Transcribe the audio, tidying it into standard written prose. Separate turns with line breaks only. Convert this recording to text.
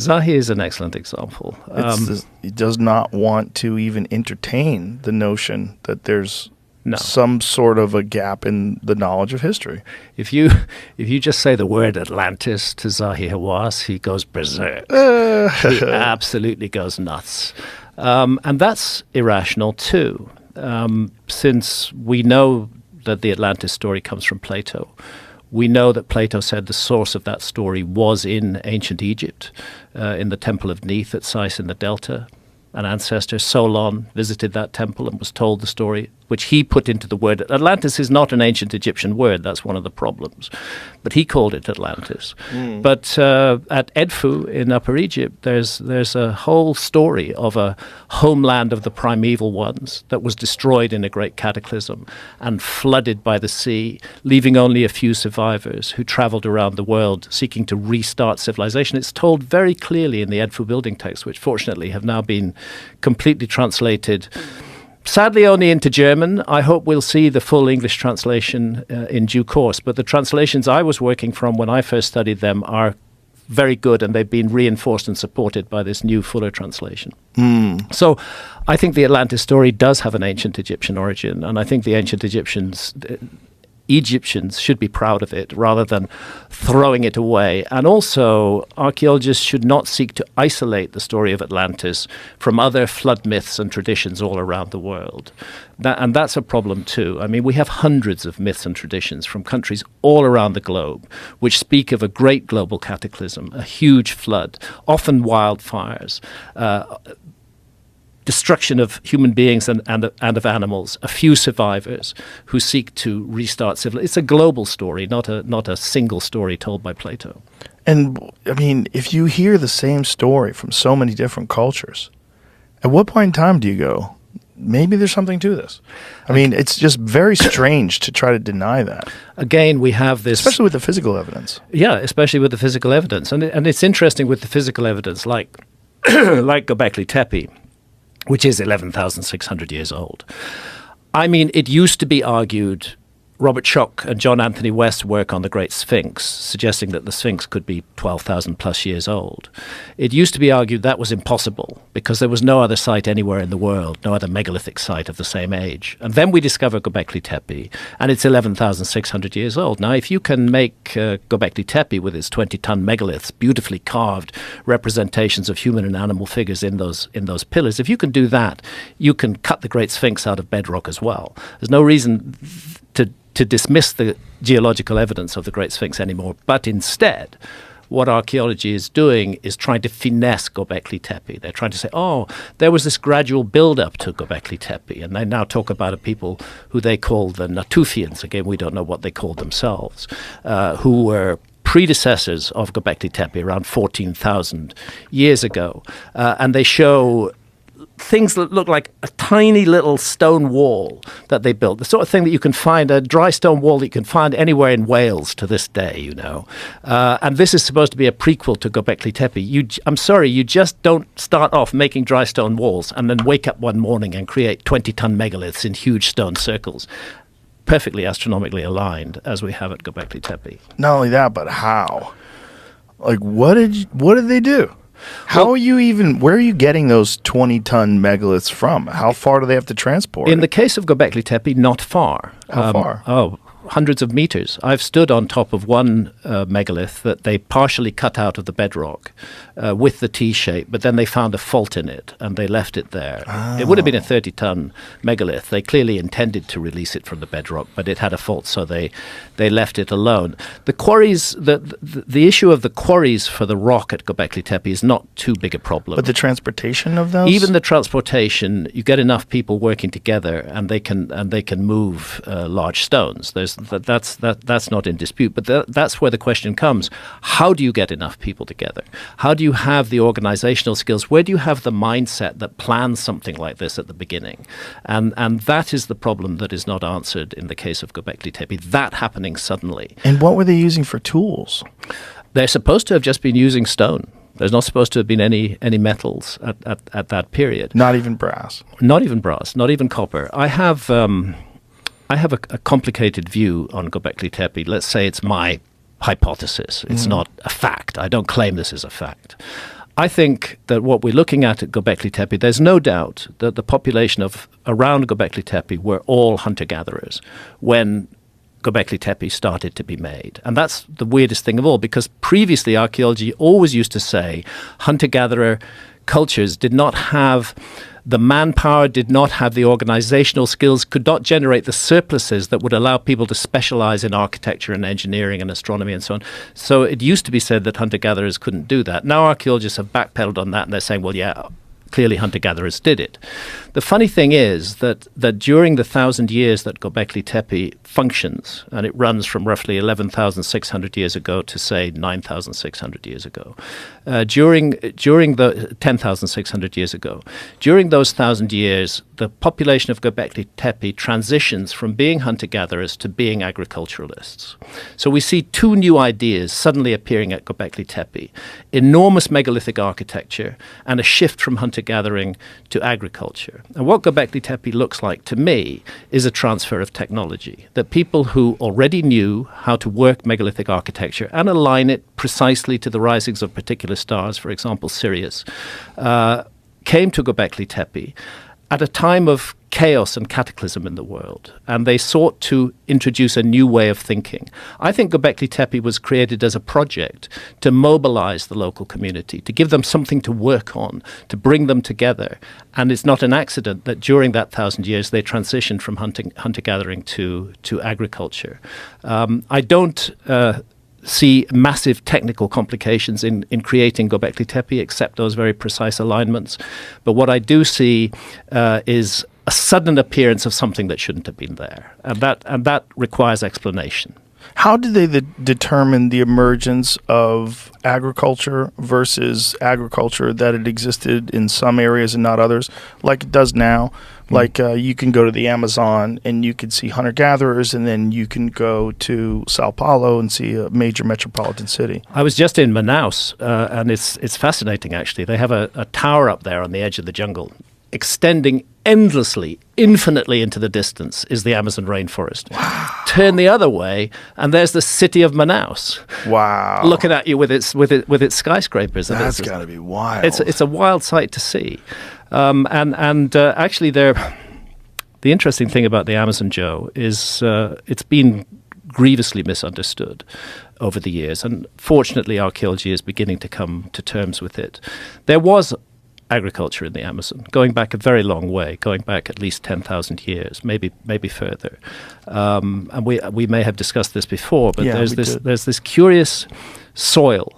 Zahi is an excellent example.
He does not want to even entertain the notion that there's some sort of a gap in the knowledge of history.
If you just say the word Atlantis to Zahi Hawass, he goes berserk. He absolutely goes nuts. And that's irrational too, since we know that the Atlantis story comes from Plato. We know that Plato said the source of that story was in ancient Egypt, in the temple of Neith at Sais in the Delta. An ancestor, Solon, visited that temple and was told the story, which he put into the word. Atlantis is not an ancient Egyptian word. That's one of the problems. But he called it Atlantis. But at Edfu in Upper Egypt, there's a whole story of a homeland of the primeval ones that was destroyed in a great cataclysm and flooded by the sea, leaving only a few survivors who traveled around the world seeking to restart civilization. It's told very clearly in the Edfu building texts, which fortunately have now been completely translated, sadly only into German. I hope we'll see the full English translation in due course. But the translations I was working from when I first studied them are very good, and they've been reinforced and supported by this new fuller translation. So I think the Atlantis story does have an ancient Egyptian origin, and I think the ancient Egyptians should be proud of it rather than throwing it away. And also, archaeologists should not seek to isolate the story of Atlantis from other flood myths and traditions all around the world. And that's a problem too. I mean, we have hundreds of myths and traditions from countries all around the globe which speak of a great global cataclysm, a huge flood, often wildfires, destruction of human beings and of animals, a few survivors who seek to restart civilization. It's a global story, not a single story told by Plato.
And, I mean, if you hear the same story from so many different cultures, at what point in time do you go, maybe there's something to this? I mean, it's just very strange to try to deny that.
Again, we have this...
Especially with the physical evidence.
Yeah, especially with the physical evidence. And it's interesting with the physical evidence, like Göbekli Tepe, which is 11,600 years old. I mean, it used to be argued, Robert Schoch and John Anthony West's work on the Great Sphinx, suggesting that the Sphinx could be 12,000 plus years old. It used to be argued that was impossible because there was no other site anywhere in the world, no other megalithic site of the same age. And then we discover Göbekli Tepe, and it's 11,600 years old. Now, if you can make Göbekli Tepe with its 20-ton megaliths, beautifully carved representations of human and animal figures in those pillars, if you can do that, you can cut the Great Sphinx out of bedrock as well. There's no reason to dismiss the geological evidence of the Great Sphinx anymore, but instead, what archaeology is doing is trying to finesse Göbekli Tepe. They're trying to say, oh, there was this gradual build-up to Göbekli Tepe, and they now talk about a people who they call the Natufians. Again, we don't know what they called themselves, who were predecessors of Göbekli Tepe around 14,000 years ago, and they show things that look like a tiny little stone wall that they built, the sort of thing that you can find, a dry stone wall that you can find anywhere in Wales to this day, you know. And this is supposed to be a prequel to Göbekli Tepe. I'm sorry, you just don't start off making dry stone walls and then wake up one morning and create 20-ton megaliths in huge stone circles, perfectly astronomically aligned, as we have at Göbekli Tepe.
Not only that, but how? Like, what did they do? How are you even, where are you getting those 20-ton megaliths from? How far do they have to transport?
In the case of Göbekli Tepe, not far.
How far?
Hundreds of meters. I've stood on top of one megalith that they partially cut out of the bedrock with the T-shape, but then they found a fault in it and they left it there. Oh. It would have been a 30-ton megalith. They clearly intended to release it from the bedrock, but it had a fault, so they left it alone. The quarries, the issue of the quarries for the rock at Göbekli Tepe is not too big a problem.
But the transportation of those?
Even the transportation, you get enough people working together, and they can move large stones. That's not in dispute. But that's where the question comes: how do you get enough people together? How do you have the organizational skills? Where do you have the mindset that plans something like this at the beginning? And that is the problem that is not answered in the case of Göbekli Tepe. That happening suddenly.
And what were they using for tools?
They're supposed to have just been using stone. There's not supposed to have been any metals at that period.
Not even brass.
Not even brass. Not even copper. I have a complicated view on Göbekli Tepe. Let's say it's my hypothesis. It's not a fact. I don't claim this is a fact. I think that what we're looking at Göbekli Tepe, there's no doubt that the population of around Göbekli Tepe were all hunter-gatherers when Göbekli Tepe started to be made. And that's the weirdest thing of all, because previously archaeology always used to say hunter-gatherer cultures did not have the manpower, did not have the organizational skills, could not generate the surpluses that would allow people to specialize in architecture and engineering and astronomy and so on. So it used to be said that hunter-gatherers couldn't do that. Now archaeologists have backpedaled on that and they're saying, well, yeah, clearly hunter-gatherers did it. The funny thing is that during the 1,000 years that Göbekli Tepe functions, and it runs from roughly 11,600 years ago to, say, 9,600 years ago, during the 10,600 years ago, during those 1,000 years, the population of Göbekli Tepe transitions from being hunter-gatherers to being agriculturalists. So we see two new ideas suddenly appearing at Göbekli Tepe: enormous megalithic architecture and a shift from hunter-gathering to agriculture. And what Göbekli Tepe looks like to me is a transfer of technology, that people who already knew how to work megalithic architecture and align it precisely to the risings of particular stars, for example, Sirius, came to Göbekli Tepe at a time of chaos and cataclysm in the world, and they sought to introduce a new way of thinking. I think Göbekli Tepe was created as a project to mobilize the local community, to give them something to work on, to bring them together. And it's not an accident that during that 1,000 years they transitioned from hunter-gathering to agriculture. I don't see massive technical complications in creating Göbekli Tepe, except those very precise alignments. But what I do see is a sudden appearance of something that shouldn't have been there, and that requires explanation.
How did they determine the emergence of agriculture versus agriculture that it existed in some areas and not others, like it does now? Like you can go to the Amazon and you can see hunter-gatherers, and then you can go to Sao Paulo and see a major metropolitan city.
I was just in Manaus, and it's fascinating, actually. They have a tower up there on the edge of the jungle, extending endlessly, infinitely into the distance is the Amazon rainforest. Wow. Turn the other way, and there's the city of Manaus.
Wow!
Looking at you with its skyscrapers.
That's got to be wild.
It's a wild sight to see, actually, the interesting thing about the Amazon, Joe, is it's been grievously misunderstood over the years, and fortunately, archaeology is beginning to come to terms with it. There was agriculture in the Amazon, going back a very long way, going back at least 10,000 years, maybe further. And we may have discussed this before, but there's this curious soil